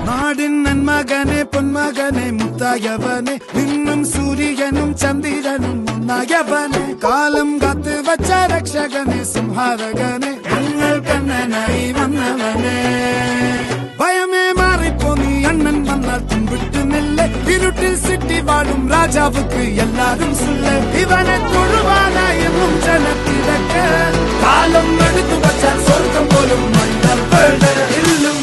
നാടിൻ നന്മകനെ പൊന്മകനെ മുത്തായവനെ നിന്നും സൂര്യനും ചന്ദ്രനും ഒന്നായവനെ കാലം കാത്ത് വച്ച രക്ഷകനെ സംഹാരകനെ ഞങ്ങൾ കണ്ണനായി വന്നവനെ ഭയമേ മാറിപ്പോ നീ അണ്ണൻ വന്നാൽ തുമ്പിട്ടുന്നില്ല ഇരുട്ടിൽ സിറ്റി വാഴും രാജാവുക്ക് എല്ലാരും സുല്ല ഇവനെ തൊഴുവാനായെന്നും ജനത്തിരക്ക് കാലം എടുത്തു വച്ചാൽ സ്വർഗം പോലും മണ്ണ ഇല്ലും